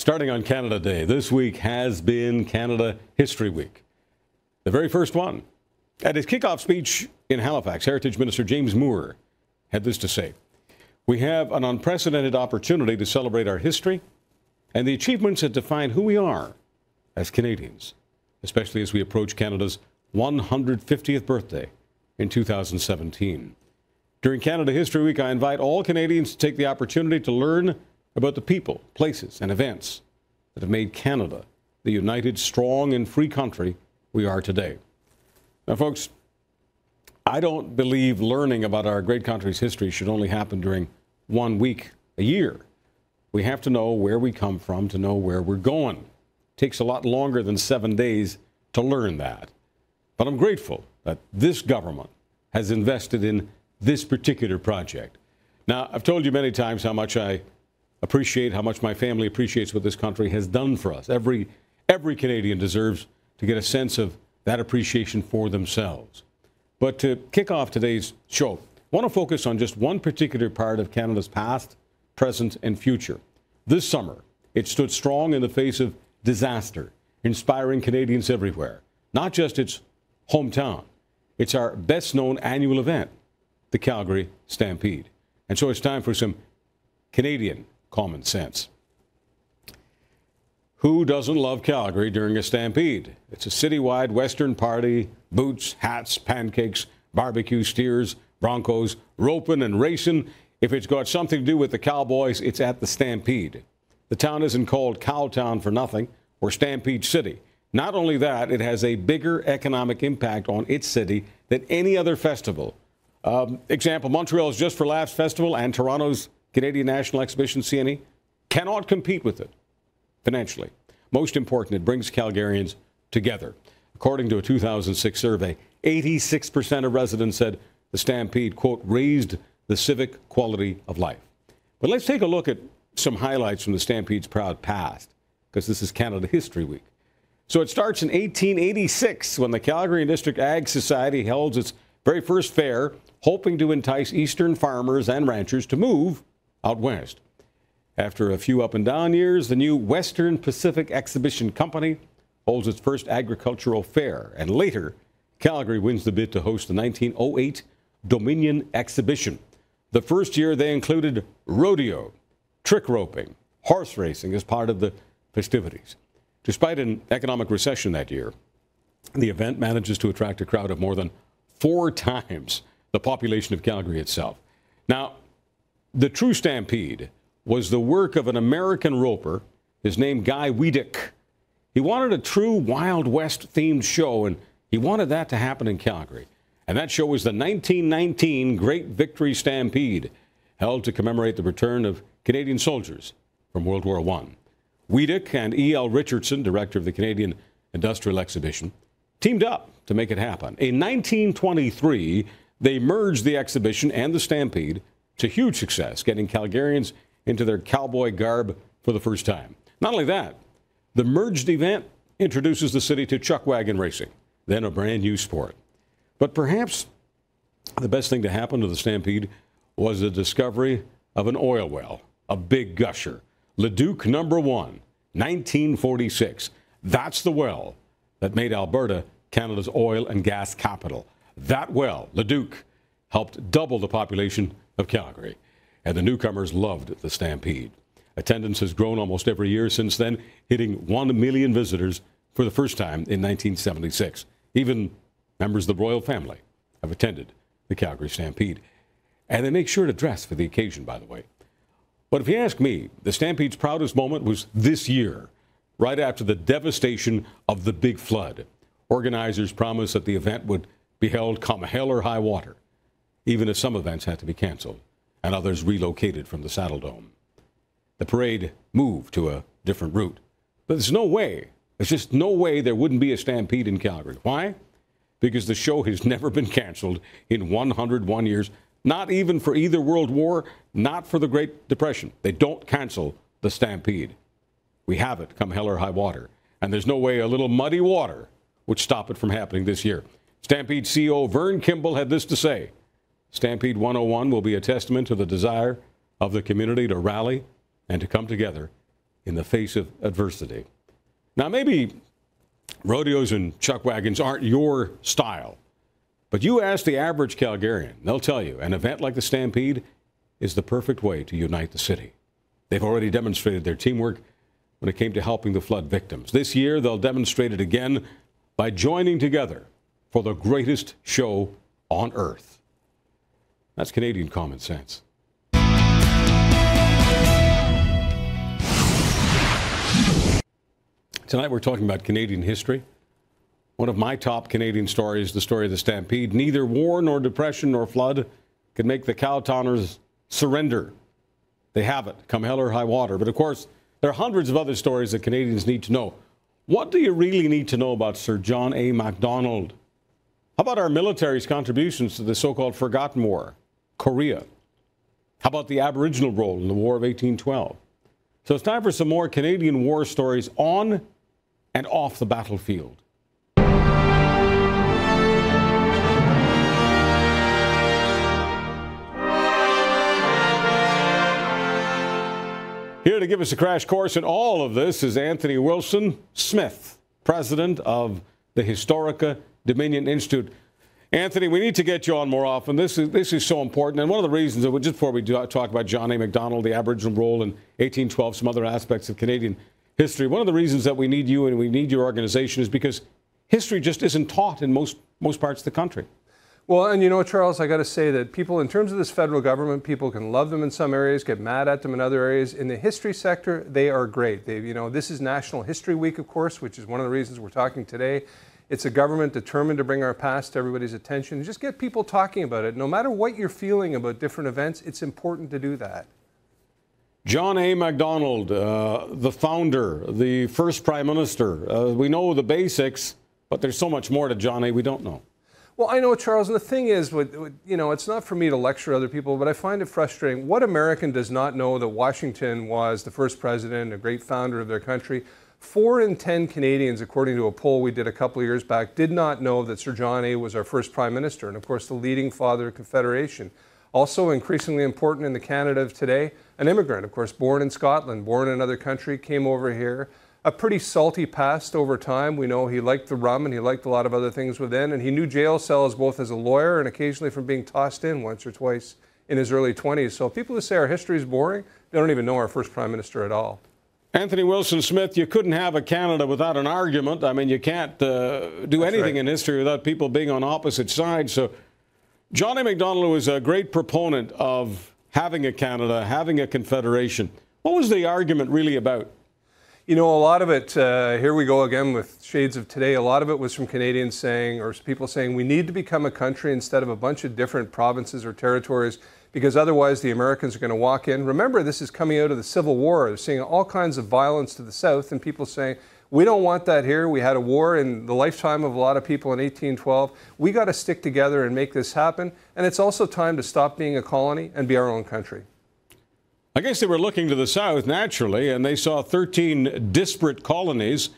Starting on Canada Day, this week has been Canada History Week, the very first one. At his kickoff speech in Halifax, Heritage Minister James Moore had this to say: "We have an unprecedented opportunity to celebrate our history and the achievements that define who we are as Canadians, especially as we approach Canada's 150th birthday in 2017. During Canada History Week, I invite all Canadians to take the opportunity to learn about the people, places, and events that have made Canada the united, strong, and free country we are today." Now, folks, I don't believe learning about our great country's history should only happen during 1 week a year. We have to know where we come from to know where we're going. It takes a lot longer than 7 days to learn that. But I'm grateful that this government has invested in this particular project. Now, I've told you many times how much I appreciate, how much my family appreciates what this country has done for us. Every Canadian deserves to get a sense of that appreciation for themselves. But to kick off today's show, I want to focus on just one particular part of Canada's past, present, and future. This summer, it stood strong in the face of disaster, inspiring Canadians everywhere, not just its hometown. It's our best-known annual event, the Calgary Stampede. And so it's time for some Canadian common sense. Who doesn't love Calgary during a stampede? It's a citywide Western party: boots, hats, pancakes, barbecue, steers, broncos, roping and racing. If it's got something to do with the Cowboys, it's at the Stampede. The town isn't called Cowtown for nothing, or Stampede City. Not only that, it has a bigger economic impact on its city than any other festival. Example, Montreal's Just for Laughs Festival and Toronto's Canadian National Exhibition, CNE, cannot compete with it financially. Most important, it brings Calgarians together. According to a 2006 survey, 86% of residents said the Stampede, quote, raised the civic quality of life. But let's take a look at some highlights from the Stampede's proud past, because this is Canada History Week. So it starts in 1886 when the Calgary District Ag Society held its very first fair, hoping to entice eastern farmers and ranchers to move out west. After a few up and down years, the new Western Pacific Exhibition Company holds its first agricultural fair, and later, Calgary wins the bid to host the 1908 Dominion Exhibition. The first year, they included rodeo, trick roping, horse racing as part of the festivities. Despite an economic recession that year, the event manages to attract a crowd of more than 4 times the population of Calgary itself. Now, the true Stampede was the work of an American roper, his name Guy Wiedeck. He wanted a true Wild West themed show, and he wanted that to happen in Calgary. And that show was the 1919 Great Victory Stampede, held to commemorate the return of Canadian soldiers from World War I. Wiedeck and E.L. Richardson, director of the Canadian Industrial Exhibition, teamed up to make it happen. In 1923, they merged the exhibition and the Stampede to huge success, getting Calgarians into their cowboy garb for the first time. Not only that, the merged event introduces the city to chuck wagon racing, then a brand new sport. But perhaps the best thing to happen to the Stampede was the discovery of an oil well, a big gusher. Leduc number 1, 1946. That's the well that made Alberta Canada's oil and gas capital. That well, Leduc, helped double the population of Calgary, and the newcomers loved the Stampede. Attendance has grown almost every year since then, hitting 1 million visitors for the first time in 1976. Even members of the royal family have attended the Calgary Stampede. And they make sure to dress for the occasion, by the way. But if you ask me, the Stampede's proudest moment was this year, right after the devastation of the big flood. Organizers promised that the event would be held come hell or high water, even if some events had to be canceled and others relocated from the Saddle Dome. The parade moved to a different route. But there's just no way there wouldn't be a Stampede in Calgary. Why? Because the show has never been canceled in 101 years, not even for either World War, not for the Great Depression. They don't cancel the Stampede. We have it come hell or high water, and there's no way a little muddy water would stop it from happening this year. Stampede CEO Vern Kimball had this to say: Stampede 101 will be a testament to the desire of the community to rally and to come together in the face of adversity. Now, maybe rodeos and chuck wagons aren't your style, but you ask the average Calgarian, they'll tell you an event like the Stampede is the perfect way to unite the city. They've already demonstrated their teamwork when it came to helping the flood victims. This year, they'll demonstrate it again by joining together for the greatest show on earth. That's Canadian common sense. Tonight we're talking about Canadian history. One of my top Canadian stories, the story of the Stampede. Neither war nor depression nor flood could make the Cowtowners surrender. They have it, come hell or high water. But of course, there are hundreds of other stories that Canadians need to know. What do you really need to know about Sir John A. Macdonald? How about our military's contributions to the so-called Forgotten War, Korea? How about the Aboriginal role in the War of 1812? So it's time for some more Canadian war stories on and off the battlefield. Here to give us a crash course in all of this is Anthony Wilson Smith, president of the Historica Dominion Institute. Anthony, we need to get you on more often. This is so important. And one of the reasons, that just before we talk about John A. Macdonald, the Aboriginal role in 1812, some other aspects of Canadian history, one of the reasons that we need you and we need your organization is because history just isn't taught in most parts of the country. Well, and you know, Charles, I got to say that people, in terms of this federal government, people can love them in some areas, get mad at them in other areas. In the history sector, they are great. This is National History Week, of course, which is one of the reasons we're talking today. It's a government determined to bring our past to everybody's attention. Just get people talking about it. No matter what you're feeling about different events, it's important to do that. John A. Macdonald, the founder, the first prime minister. We know the basics, but there's so much more to John A. we don't know. Well, I know, Charles, and the thing is, it's not for me to lecture other people, but I find it frustrating. What American does not know that Washington was the first president, a great founder of their country? 4 in 10 Canadians, according to a poll we did a couple of years back, did not know that Sir John A. was our first prime minister, and of course the leading father of Confederation. Also increasingly important in the Canada of today, an immigrant, of course, born in Scotland, born in another country, came over here. A pretty salty past over time. We know he liked the rum and he liked a lot of other things within, and he knew jail cells both as a lawyer and occasionally from being tossed in once or twice in his early 20s. So people who say our history is boring, they don't even know our first prime minister at all. Anthony Wilson Smith, you couldn't have a Canada without an argument. I mean, you can't do anything in history without people being on opposite sides. So John A. Macdonald was a great proponent of having a Canada, having a confederation. What was the argument really about? You know, a lot of it, here we go again with shades of today, a lot of it was from Canadians saying, or people saying, we need to become a country instead of a bunch of different provinces or territories, because otherwise the Americans are going to walk in. Remember, this is coming out of the Civil War. They're seeing all kinds of violence to the south, and people saying, we don't want that here. We had a war in the lifetime of a lot of people in 1812. We got to stick together and make this happen. And it's also time to stop being a colony and be our own country. I guess they were looking to the south naturally, and they saw 13 disparate colonies.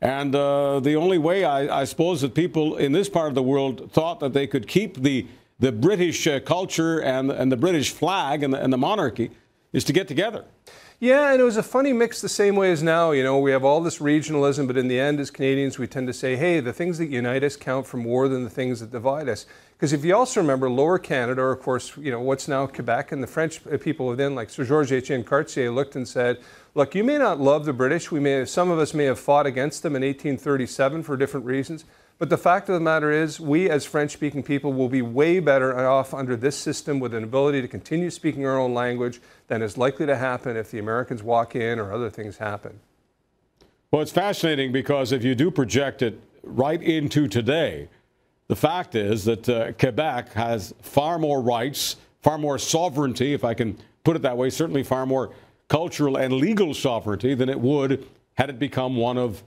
And the only way, I suppose, that people in this part of the world thought that they could keep the British culture and the British flag and the monarchy is to get together. Yeah, and it was a funny mix the same way as now. You know, we have all this regionalism, but in the end, as Canadians, we tend to say, hey, the things that unite us count for more than the things that divide us. Because if you also remember, Lower Canada, or of course, you know, what's now Quebec, and the French people within, like Sir Georges-Étienne Cartier, looked and said, look, you may not love the British. Some of us may have fought against them in 1837 for different reasons. But the fact of the matter is, we as French-speaking people will be way better off under this system with an ability to continue speaking our own language than is likely to happen if the Americans walk in or other things happen. Well, it's fascinating because if you do project it right into today, the fact is that Quebec has far more rights, far more sovereignty, if I can put it that way, certainly far more cultural and legal sovereignty than it would had it become one of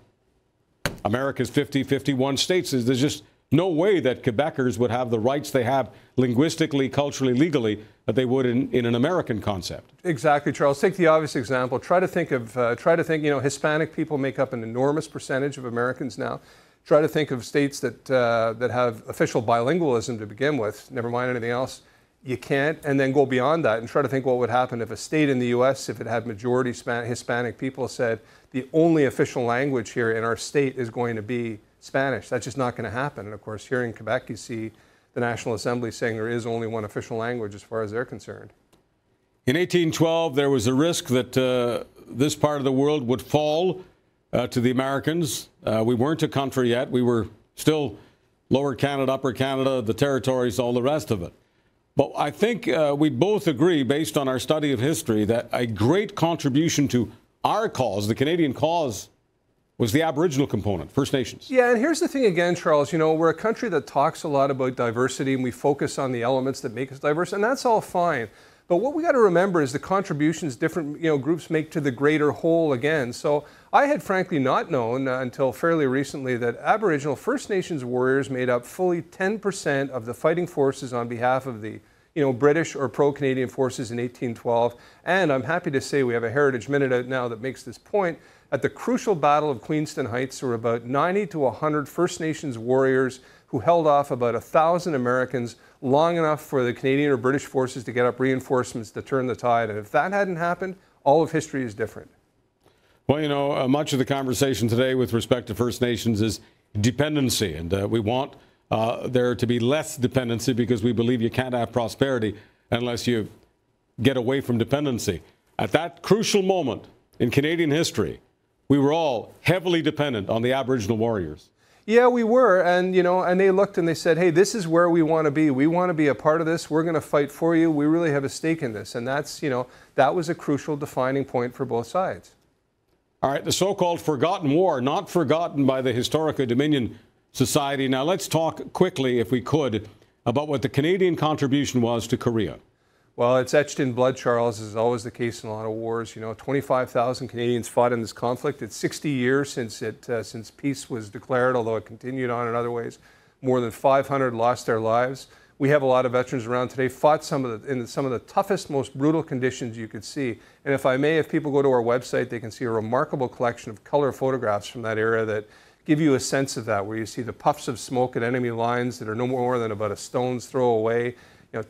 America's 51 states. There's just no way that Quebecers would have the rights they have linguistically, culturally, legally that they would in an American concept. Exactly, Charles. Take the obvious example. Try to think, you know, Hispanic people make up an enormous percentage of Americans now. Try to think of states that have official bilingualism to begin with, never mind anything else. you can't and then go beyond that and try to think what would happen if a state in the U.S., if it had majority Hispanic people, said the only official language here in our state is going to be Spanish. That's just not going to happen. And of course, here in Quebec, you see the National Assembly saying there is only one official language as far as they're concerned. In 1812, there was a risk that this part of the world would fall to the Americans. We weren't a country yet. We were still Lower Canada, Upper Canada, the territories, all the rest of it. But I think we both agree, based on our study of history, that a great contribution to our cause, the Canadian cause, was the Aboriginal component, First Nations. Yeah, and here's the thing again, Charles, you know, we're a country that talks a lot about diversity and we focus on the elements that make us diverse, and that's all fine. But what we got to remember is the contributions different groups make to the greater whole again. So I had frankly not known until fairly recently that Aboriginal First Nations warriors made up fully 10% of the fighting forces on behalf of the British or pro-Canadian forces in 1812. And I'm happy to say we have a Heritage Minute out now that makes this point. At the crucial Battle of Queenston Heights, there were about 90 to 100 First Nations warriors who held off about 1,000 Americans long enough for the Canadian or British forces to get up reinforcements to turn the tide. And if that hadn't happened, all of history is different. Well, you know, much of the conversation today with respect to First Nations is dependency. And we want there to be less dependency because we believe you can't have prosperity unless you get away from dependency. At that crucial moment in Canadian history, we were all heavily dependent on the Aboriginal warriors. Yeah, we were, and and they looked and they said, hey, this is where we want to be. We want to be a part of this. We're going to fight for you. We really have a stake in this. And that's, that was a crucial defining point for both sides. All right, the so-called forgotten war, not forgotten by the Historica Dominion Society. Now, let's talk quickly, if we could, about what the Canadian contribution was to Korea. Well, it's etched in blood, Charles, as is always the case in a lot of wars. 25,000 Canadians fought in this conflict. It's 60 years since peace was declared, although it continued on in other ways. More than 500 lost their lives. We have a lot of veterans around today, fought in some of the toughest, most brutal conditions you could see. And if I may, if people go to our website, they can see a remarkable collection of color photographs from that era that give you a sense of that, where you see the puffs of smoke at enemy lines that are no more than about a stone's throw away.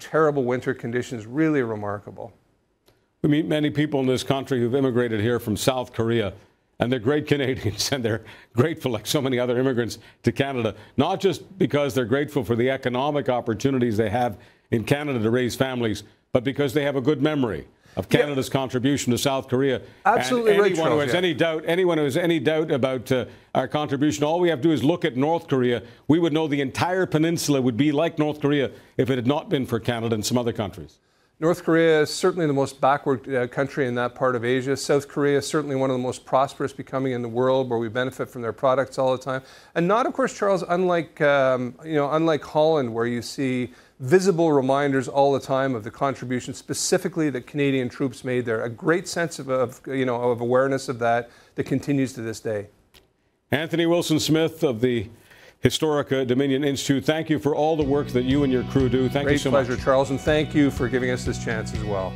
Terrible winter conditions, really remarkable. We meet many people in this country who've immigrated here from South Korea, and they're great Canadians, and they're grateful, like so many other immigrants, to Canada, not just because they're grateful for the economic opportunities they have in Canada to raise families, but because they have a good memory of Canada's contribution to South Korea. Absolutely and right, anyone who has anyone who has any doubt about our contribution, all we have to do is look at North Korea. We would know the entire peninsula would be like North Korea if it had not been for Canada and some other countries. North Korea is certainly the most backward country in that part of Asia. South Korea is certainly one of the most prosperous becoming in the world, where we benefit from their products all the time. And not, of course, Charles, unlike Holland, where you see visible reminders all the time of the contribution specifically that Canadian troops made there. A great sense of awareness of that continues to this day. Anthony Wilson-Smith of the Historica Dominion Institute, thank you for all the work that you and your crew do. Thank you so much. Great pleasure, Charles, and thank you for giving us this chance as well.